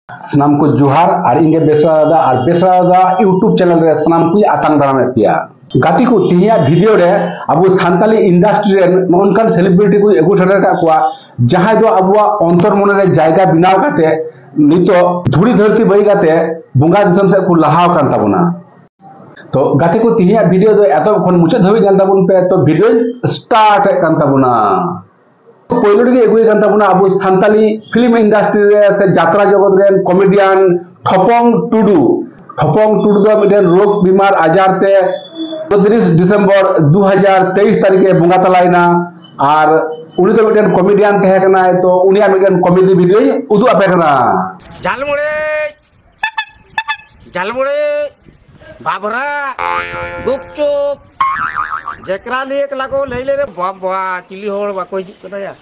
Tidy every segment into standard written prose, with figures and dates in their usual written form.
सनाम को जोहार और इंगे बेसरा दादा और बेसरा दादा यूट्यूब चैनल रे सनाम को आतांग दाराम पिया गाती को तिहिया वीडियो रे अब सानताली इंडस्ट्री रे नोनकान सेलिब्रिटी को एगु ठरे का कुआ जहां दो अब अंतर मन रे जायगा बिनाव काते नितो धुड़ी धरती बई काते बुंगा दिसम से को लहाव कान ताबोना तो गाती को तिहिया वीडियो दो एतो खन मुचे धबी जान ताबोन पे तो वीडियो स्टार्ट कान ताबोना पहले के एगुए कान ताबोना अब सानताली फिल्म इंडस्ट्री रे से यात्रा जगत रे कॉमेडियन ठपंग टुडू दो मिटन रोग बीमार आजार ते 29 दिसंबर 2023 तारीखे बुंगा तलाइना और उनी तो मिटन कॉमेडियन तहे कना तो उनिया मिटन कॉमेडी वीडियो उदु आपे कना झालमुड़े बाबरा गुपचुप जेकरा लेक लागो लैले रे बाबा चिली होड़ बाको हिजुक कना या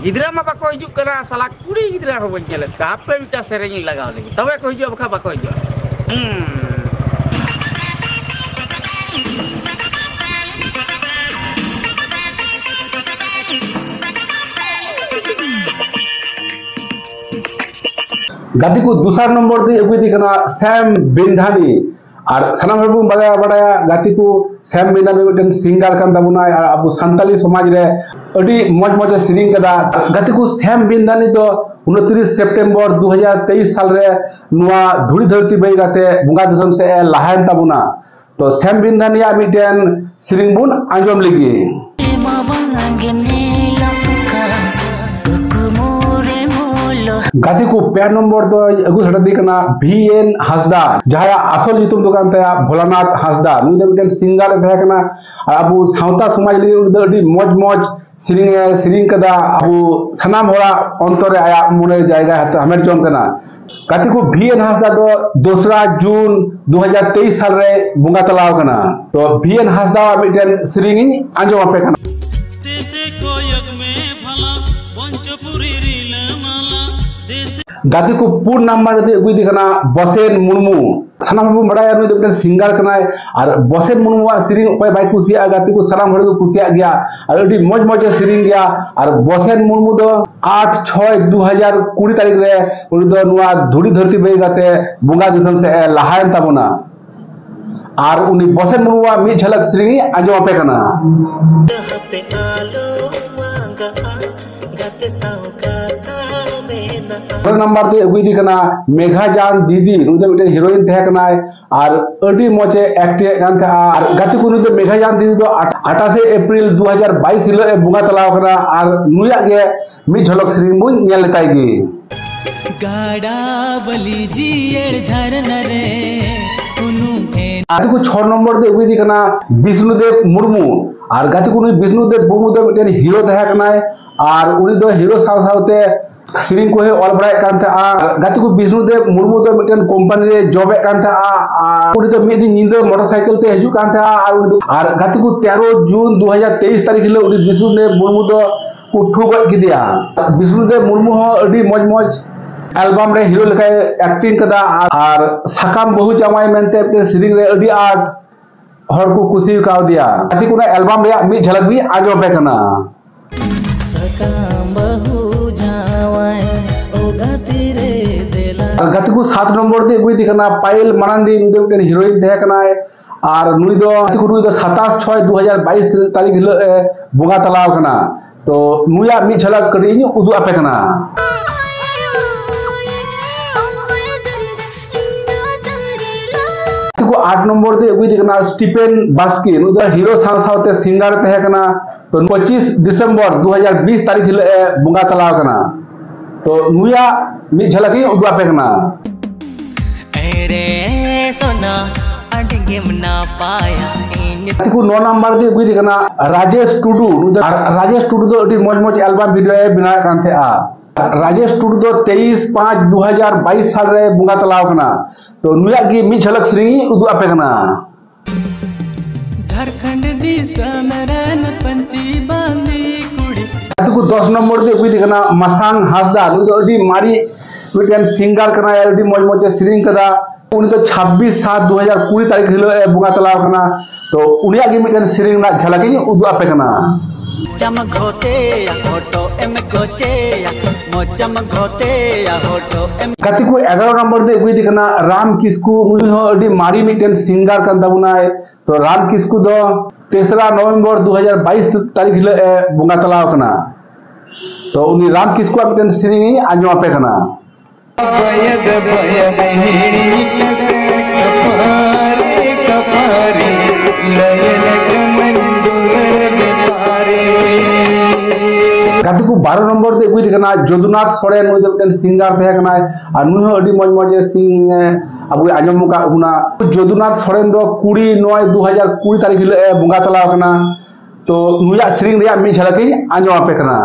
गिदरा मा बाको हिजुक कना साला कुड़ी गिदरा हो बन गेले कापे बिटा सेरेंग लगाव लगी तबे को हिजो बखा बाको हिजो गाती को दूसरा नंबर दे एगुई दिखना सैम बिंधानी और सनाम हरबु बड़ा बड़ा गाती को सैम बिंधानी मिटन सिंगर कान ताबुना और अब सानताली समाज रे अडी मज सिरिंग कदा गाती को सैम बिंधानी तो 29 सितंबर 2023 साल रे नुआ धुड़ी धरती बई गाते बुंगा दिसम से लहायन ताबुना तो सैम बिंधानी आ मिटन सिरिंग बुन आंजम लगी गाती को पेड़ नंबर तो अगु सटा दिकना VN हासदा जहाया असल युतुम दुकान तया भोलानाथ हासदा नुई दे मिटन सिंगर तहे कना और अबु सावता समाज लगी अडी मज सिरिंग कदा अबु सनाम होरा अंतरे आया मने जायगा हमें जोन कना गाती को VN हासदा तो 2 जून 2023 साल रे बुंगा तलाव कना तो VN हासदा मिटन सिरिंग आंजो आपे कना गाती को पूर्ण नंबर दे अगुई दिखना बसेन मुर्मू सनाम हबु बड़ा यार नुई सिंगर कनाय और बसेन मुर्मू सिरिंग ओय बाय कुसिया गाती को सनाम हड़ को कुसिया गया और अडी मज सिरिंग गया और बसेन मुर्मू दो 8/6/2020 तारीख रे उनी दो नुआ धुड़ी धरती बई गाते बुंगा दिसम से लहायन ताबोना और उनी बसेन मुर्मू मी झलक सिरिंग आजो आपे कना नंबर दे अगुई दिखना मेघाजान दीदी नुदे मिटे हीरोइन तहे कनाय और अडी मोचे एक्टे कान था और गाती को नुदे मेघाजान दीदी तो 28 अप्रैल 2022 हिलो बुंगा तलाव कना और नुया गे मी झलक श्री मुन नेल लेताई गी गाडा बली जीएड़ झरना रे उनु ए गाती को 6 नंबर दे अगुई दिखना विष्णुदेव मुर्मू और गाती को विष्णुदेव मुर्मू दे मिटे हीरो तहे कनाय और उनी दो हीरो सावते सिरिंग को ऑल बड़ा कान था गाती को विष्णुदेव मुर्मू तो मिटन कंपनी रे जॉब कान था उनी तो मिदी निंदो मोटरसाइकिल ते हजू कान था और गाती को 13 जून 2023 तारीख हिलो उनी विष्णुदेव मुर्मू तो उठू गय गिदिया विष्णुदेव मुर्मू हो अडी मज एल्बम रे हीरो लेका एक्टिंग कदा और साकाम बहु जामाई मेनते सिरिंग रे अडी आर्ट हर को खुशी का दिया गाती को एल्बम रे मी झलक भी आजो पे कना साकाम बहु गाती को 7 नंबर दे अगुई दिखना पायल मानंदी नुदे मिटन हीरोइन तहे कना और नुई दो 27/6/2022 तारीख हिलो बुंगा तलाव कना तो नुया मी झलक करी उदु आपे कना को 8 नंबर दे अगुई दिखना स्टीफेन बास्की नुदे हीरो सावते सिंगर तहे कना तो 25 दिसंबर 2020 तारीख हिलो बुंगा तलाव कना तो नुया मी झलक ही उदु आपे कना अरे सोना अडगे मना पाया गाती को 9 नंबर दे अगुई दिखना राजेश टुडू दो अडी मज एल्बम वीडियो बिना कान थे राजेश टुडू दो 23/5/2022 साल रे बुंगा तलाव कना तो नुया की मी झलक श्री उदु आपे कना झारखंड दिसम रन पंची बांदी कुड़ी गाती को 10 नंबर दे अगुई दिखना मसांग हासदा नु तो अडी मारी मिटन सिंगर कना अडी मज सिरिंग कदा उनी तो 26/7/2020 तारीख हिलो बुंगा तलाव कना तो उनिया की मिटन सिरिंग ना झलक ही उदु आपे कना Cham ghote ya hoto em goche ya mocham ghote ya hoto em गाती को 11 नंबर दे अगुई दिखना राम किस्कू उनी हो अडी मारी मिटन सिंगर कान ताबुनाय तो राम किस्कू दो 3 नवंबर 2022 तारीख हिले बुंगा तलाव कना तो उनी राम किस्कू मिटन सिरिंग आजो आपे कना गाती को 12 नंबर दे अगुई दिखना जदुनाथ सोरेन नुई दो मिटन सिंगर तहे कना और नुई हो अडी मज मजे सिंग अब आजम का हुना जदुनाथ सोरेन दो 20/9/2020 तारीख हिले बुंगा तलाव कना तो नुया सिरिंग रिया मी झलकी आजो आपे कना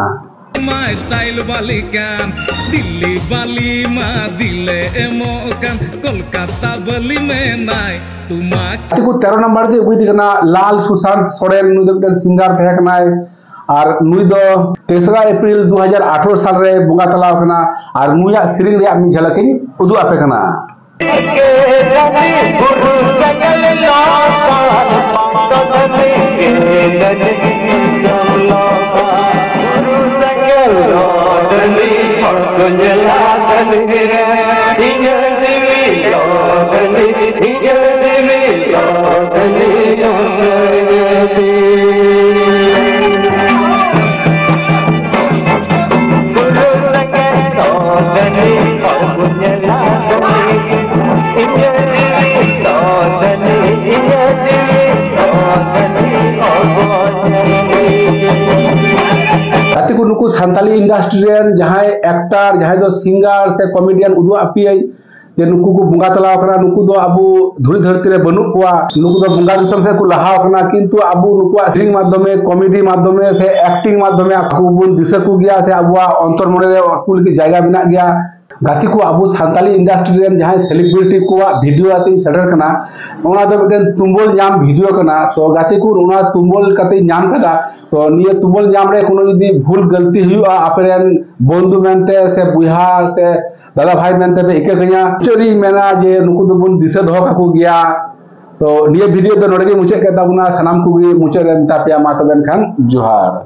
स्टाइल वाली कान दिल्ली वाली मा दिले एमोकान कोलकाता वाली में नाय तुमा को 13 नंबर दे अगुई दिखना लाल सुशांत सोरेन नुई दो मिटन सिंगर तहे कना और नुई दो 3 अप्रैल 2018 साल रे बुंगा तलाव कना और नुया सिरिंग रिया मी झलकी उदु आपे कना नुकु सान्ताली इंडस्ट्री रेन जहां एक्टर जहां दो सिंगर से कॉमेडियन उदु अपीय जे नुकु को बुंगा तलाव कना नुकु दो अबु धुरी धरती रे बनु कोआ नुकु दो बुंगा दिसम से को लहाव कना किंतु अबु नुकु सिंगिंग माध्यमे कॉमेडी माध्यमे से एक्टिंग माध्यमे आकु बुन दिसे को गया से अबुआ अंतर मने रे अकुल की जगह बिना गया गाती को अबु सान्ताली इंडस्ट्री रेन जहां सेलिब्रिटी को वीडियो आते सेटर कना ओना दो मिटन तुंबल नाम वीडियो कना तो गाती को ओना तुंबल कते नाम कदा तो निये तुंबल नाम रे कोनो यदि भूल गलती हुआ आपरेन बंधु मेनते से बुहा से दादा भाई मेनते पे एके कन्या चोरी मेना जे नुकु दो बुन दिसे दो का को गया तो निये वीडियो दो नोडे मुचे के ताबुना सनाम को मुचे रेन तापिया मा तबेन खान जोहार।